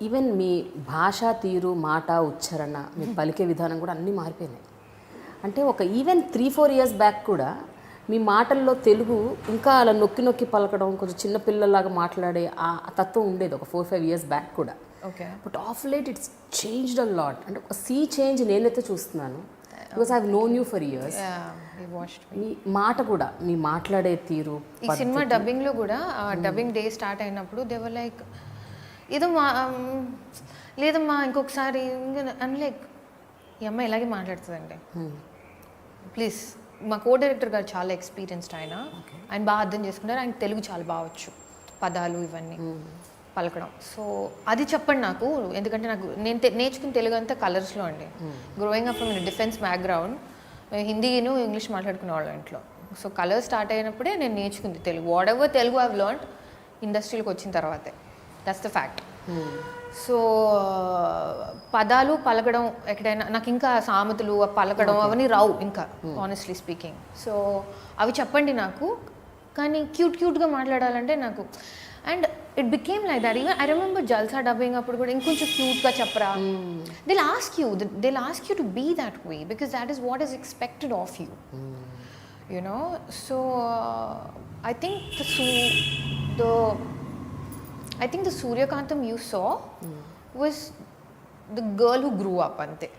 Even మీ భాషా తీరు మాట ఉచ్చారణ మీ పలికే విధానం కూడా అన్నీ మారిపోయినాయి. అంటే ఒక ఈవెన్ 3-4 ఇయర్స్ బ్యాక్ కూడా మీ మాటల్లో తెలుగు ఇంకా అలా నొక్కి నొక్కి పలకడం, కొంచెం చిన్నపిల్లలాగా మాట్లాడే ఆ తత్వం ఉండేది ఒక 4-5 ఇయర్స్ బ్యాక్ కూడా. Okay. But of late it's changed a lot. అంటే ఒక సీ చేంజ్ నేనైతే చూస్తున్నాను. Because I have known you for years. మీ మాట కూడా, మీ మాట్లాడే తీరు. ఈ సినిమా డబ్బింగ్లో కూడా డబ్బింగ్ డే స్టార్ట్ అయినప్పుడు దేవర్ లైక్ ఏదో మా లేదమ్మా ఇంకొకసారి అని లైక్ ఈ అమ్మాయి ఇలాగే మాట్లాడుతుందండి ప్లీజ్. మా కో డైరెక్టర్ గారు చాలా ఎక్స్పీరియన్స్డ్ ఆయన బాగా అర్థం చేసుకుంటారు. ఆయన తెలుగు చాలా బాగొచ్చు, పదాలు ఇవన్నీ పలకడం. సో అది చెప్పండి నాకు, ఎందుకంటే నాకు నేను నేర్చుకున్న తెలుగు అంతా కలర్స్లో అండి. Growing up from defence background, హిందీను ఇంగ్లీష్ మాట్లాడుకునే వాళ్ళ ఇంట్లో. సో కలర్స్ స్టార్ట్ అయినప్పుడే నేను నేర్చుకుంది Telugu. Whatever Telugu I've learned ఇండస్ట్రీలోకి వచ్చిన తర్వాతే. That's the fact. సో పదాలు పలకడం ఎక్కడైనా నాకు ఇంకా సామెతలు పలకడం అవన్నీ రావు ఇంకా, ఆనెస్ట్లీ స్పీకింగ్. సో అవి చెప్పండి నాకు, కానీ క్యూట్గా మాట్లాడాలంటే నాకు. And it became like that. Even I remember Jalsa dubbing అప్పుడు కూడా ఇంకొంచెం క్యూట్గా చెప్పరా. They ask you to be that way because that is what is expected of you, you know. So I think the Suryakantam you saw was the girl who grew up ante.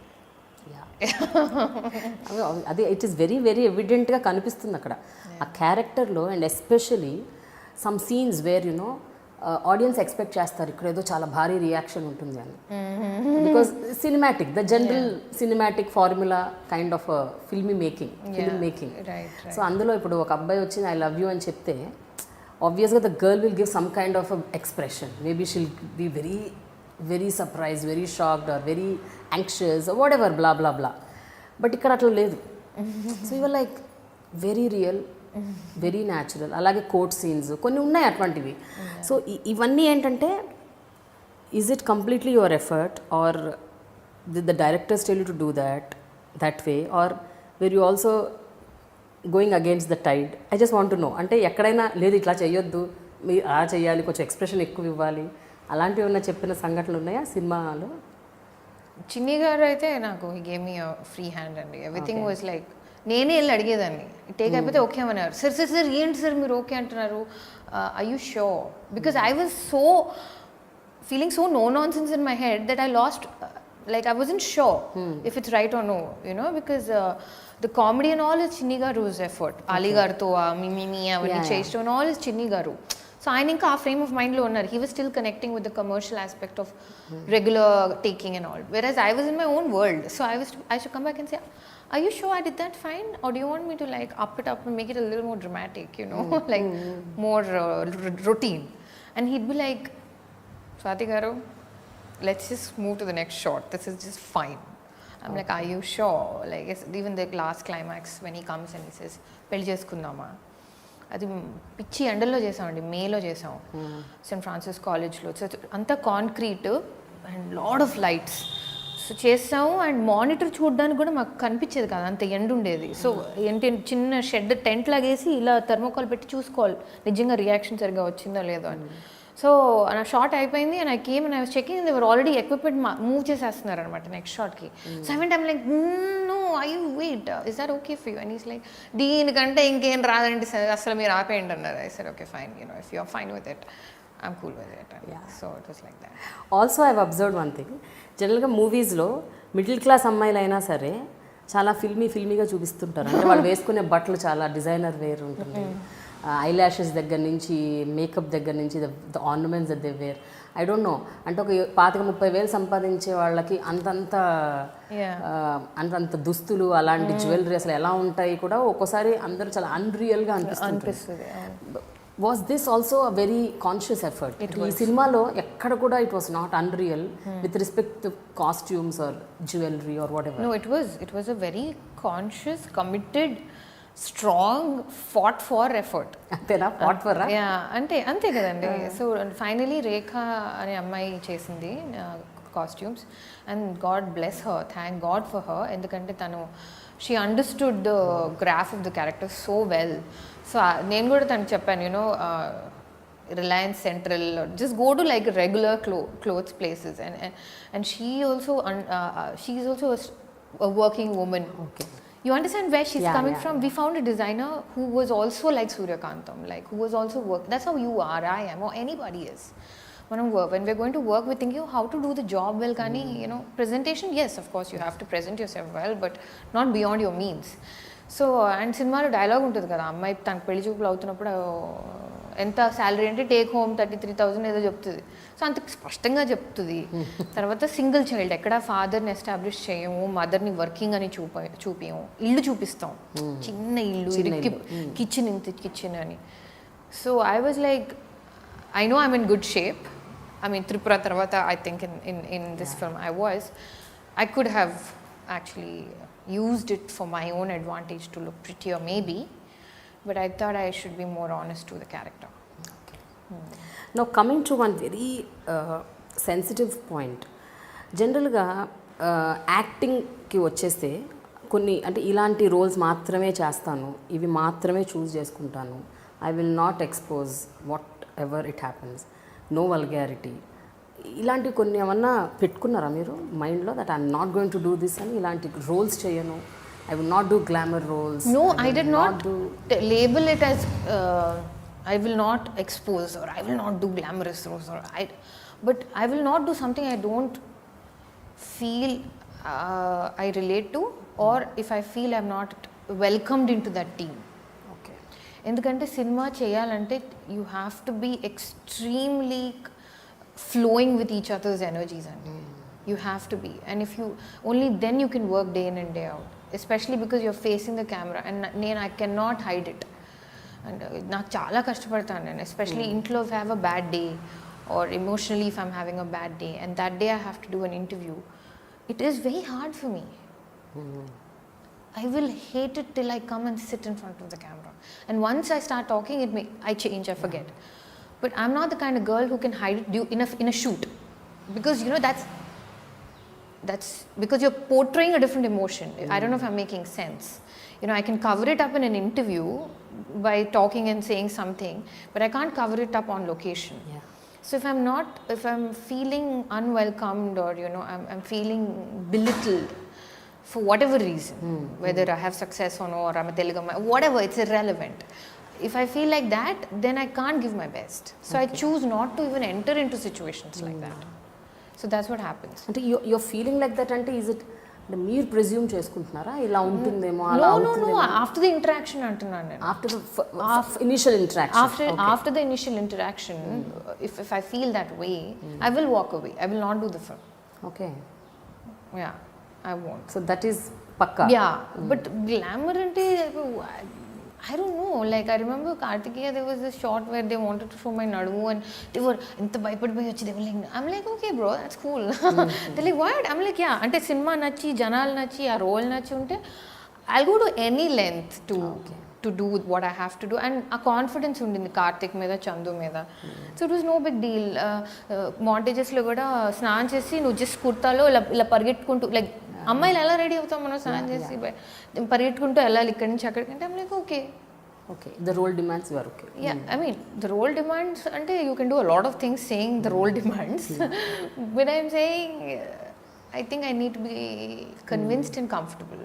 అది it is very very ఎవిడెంట్గా కనిపిస్తుంది అక్కడ ఆ క్యారెక్టర్లో. And especially some scenes where you know audience expect చేస్తారు ఇక్కడ ఏదో చాలా భారీ రియాక్షన్ ఉంటుంది అని. Because cinematic, the general cinematic formula kind of film making. So అందులో ఇప్పుడు ఒక అబ్బాయి వచ్చి ఐ లవ్ యూ అని చెప్తే obviously the girl will give some kind of a expression. Maybe she'll be very very surprised, very shocked or very anxious or whatever, blah blah blah. But ikkada atla ledu. So you were like very real, very natural. Alage court scenes konni unnai atvantivi. So ivanni entante, is it completely your effort or did the directors tell you to do that way, or were you also going against the tide? I just want to know. అంటే ఎక్కడైనా లేదు ఇట్లా చేయొద్దు, మీరు అలా చేయాలి, కొంచెం expression ఎక్కువ ఇవ్వాలి, అలాంటివి ఏమన్నా చెప్పిన సంఘటనలు ఉన్నాయా సినిమాలో? చిన్ని గారు అయితే నాకు ఈ గేమ్ ఫ్రీ హ్యాండ్ అండి. ఎవ్రీథింగ్ వాజ్ లైక్ నేనే వెళ్ళి అడిగేదాన్ని, టేక్ అయిపోతే ఓకే అన్నారు. సార్ ఏంటి సార్ మీరు ఓకే అంటున్నారు, I you sure? Because I was so feeling so no nonsense in my head that I last, like I wasn't sure if it's right or no, you know, because the comedy and all is Chinni Garu's effort. Ali Garto me avani cheysto and all is Chinni Garu. So I think a frame of mind lo unnaru. He was still connecting with the commercial aspect of regular taking and all, whereas I was in my own world. So I should come back and say, are you sure I did that fine, or do you want me to like up it up and make it a little more dramatic, you know, like more routine? And he'd be like, Swathi Garu, let's just move to the next shot, this is just fine. I'm like, are you sure? Like even the last climax when he comes and he says pelli cheskundama, అది పిచ్చి ఎండల్లో చేసామండి, మేలో చేసాం Saint Francis కాలేజ్లో. So అంతా concrete and lot of lights. So చేసాము and monitor చూడడానికి కూడా మాకు కనిపించేది కాదు, అంత ఎండ ఉండేది. సో ఏంటి చిన్న షెడ్ టెంట్ లాగేసి ఇలా థర్మోకాల్ పెట్టి చూసుకోవాలి నిజంగా రియాక్షన్ సరిగా వచ్చిందో లేదో అని. సో నా షార్ట్ అయిపోయింది and I came and I was checking, they were already equipment move చేసేస్తున్నారు అనమాట నెక్స్ట్ షాట్కి. So I went I'm like no I wait, is that okay for you? And is like దీనికంటే ఇంకేం రాదండి అసలు మీరు ఆపేయండి అన్నారు. I said okay fine, you know if you are fine with it I'm cool with it. So it was like that. Also I have observed one thing, జనరల్గా మూవీస్లో middle class అమ్మాయిలైనా సరే చాలా ఫిల్మీగా చూపిస్తుంటారు. అంటే వాళ్ళు వేసుకునే బట్టలు చాలా డిజైనర్ వేర్ ఉంటుంది, ఐ ల్యాషెస్ దగ్గర నుంచి మేకప్ దగ్గర నుంచి the ornaments that they were. I don't know, అంటే ఒక 25,000 సంపాదించే వాళ్ళకి అంతంత దుస్తులు అలాంటి జ్యువెలరీ అసలు ఎలా ఉంటాయి కూడా ఒక్కోసారి అందరూ చాలా అన్రియల్గా అనిపిస్తుంది. Was this also a very conscious effort? ఈ సినిమాలో ఎక్కడ కూడా it was not unreal with respect to costumes or jewellery or whatever. No, it was a very conscious, committed, strong, fought for effort. అంతేనా? Fought for? అంతే కదండి. So finally Rekha అనే అమ్మాయి చేసింది costumes and god bless her, thank god for her. ఎందుకంటే తను she understood the graph of the character so well. So నేను కూడా తనకు చెప్పాను, you know Reliance Central, or just go to like regular clothes places, and she's also a working woman. Okay. You understand where she's Yeah, coming yeah, from? We found a designer who was also like Suryakantam, like who was also that's how you are, I am, or anybody is. When we're going to work, we're thinking of how to do the job well. Kani, you know, presentation, yes, of course you have to present yourself well, but not beyond your means. So and సినిమాలో dialogue ఉంటుంది కదా, అమ్మాయి తనకు పెళ్లి చూపులు అవుతున్నప్పుడు ఎంత salary అంటే టేక్ హోమ్ 33,000 ఏదో చెప్తుంది. సో అంత స్పష్టంగా చెప్తుంది. తర్వాత సింగిల్ చైల్డ్, ఎక్కడ ఫాదర్ని ఎస్టాబ్లిష్ చేయము, మదర్ని వర్కింగ్ అని చూపించము, ఇల్లు చూపిస్తాం, చిన్న ఇల్లు, ఇరికి కిచెన్, ఇంత కిచెన్ అని. So I was like, I know I'm in good shape. I mean, Tripura tarvata, I think in this film I could have actually used it for my own advantage to look prettier maybe, but I thought I should be more honest to the character. Okay. Now coming to one very sensitive point, జనరల్గా యాక్టింగ్కి వచ్చేస్తే కొన్ని అంటే ఇలాంటి roles మాత్రమే చేస్తాను, ఇవి మాత్రమే choose చేసుకుంటాను, I will not expose whatever it happens, no vulgarity, ఇలాంటి కొన్ని ఏమన్నా పెట్టుకున్నారా మీరు మైండ్లో, that I'm not going to do this అని, ఇలాంటి రోల్స్ చేయను, I will not do glamour roles? No, I did not label it as I will not expose or I will not do glamorous roles, but I will not do something I don't feel I relate to, or if I feel I'm not welcomed into that team. Okay. ఎందుకంటే cinema చేయాలంటే you have to be extremely flowing with each other's energies, and you have to be, and if you only then you can work day in and day out, especially because you're facing the camera, and I cannot hide it. And నాకు చాలా కష్టపడతాను నేను, especially ఇంట్లో if I have a bad day or emotionally if I'm having a bad day and that day I have to do an interview, it is very hard for me. I will hate it till I come and sit in front of the camera, and once I start talking I change, I forget. But I'm not the kind of girl who can hide it in a shoot, because you know that's because you're portraying a different emotion. I don't know if I'm making sense. You know, I can cover it up in an interview by talking and saying something, but I can't cover it up on location. Yeah. So if I'm feeling unwelcomed, or you know, I'm feeling belittled for whatever reason, whether I have success or no, or I'm a Telugu, whatever, it's irrelevant. If I feel like that, then I can't give my best. So I choose not to even enter into situations like that. So that's what happens. అంటే you're feeling like that అంటే is it అంటే మీరు presume చేసుకుంటున్నారా ఇలా ఉంటుందేమో అలా No, after the interaction అంటున్నాను నేను. After the initial interaction. After the initial interaction, if I feel that way, I will walk away. I will not do the film. Okay. Yeah, I won't. So that is pakka. Yeah, but glamour ante I don't know, like I remember Karthikeya, there was this shot where they wanted to show my nadu and they were enta bhayapadi they were like, I'm like, okay bro, that's cool. They're like, what? I'm like, yeah, ante cinema nachi, janal nachi, aa role nachi unte I'll go to any length to do what I have to do, and a confidence undindi Karthik meeda, Chandu meeda. So it was no big deal. Montages lo kuda snaan chesi nu just kurtalo ila పరిగెట్టుకుంటూ, like అమ్మాయిలు ఎలా ready అవుతాం మనం స్నానం చేసి పరిగెట్టుకుంటూ వెళ్ళాలి ఇక్కడి నుంచి అక్కడికి అంటే I'm like, okay, the role demands you are okay. Yeah, I mean the role demands అంటే you can do a lot of things saying the role demands, but I'm saying I think I need to be convinced and comfortable.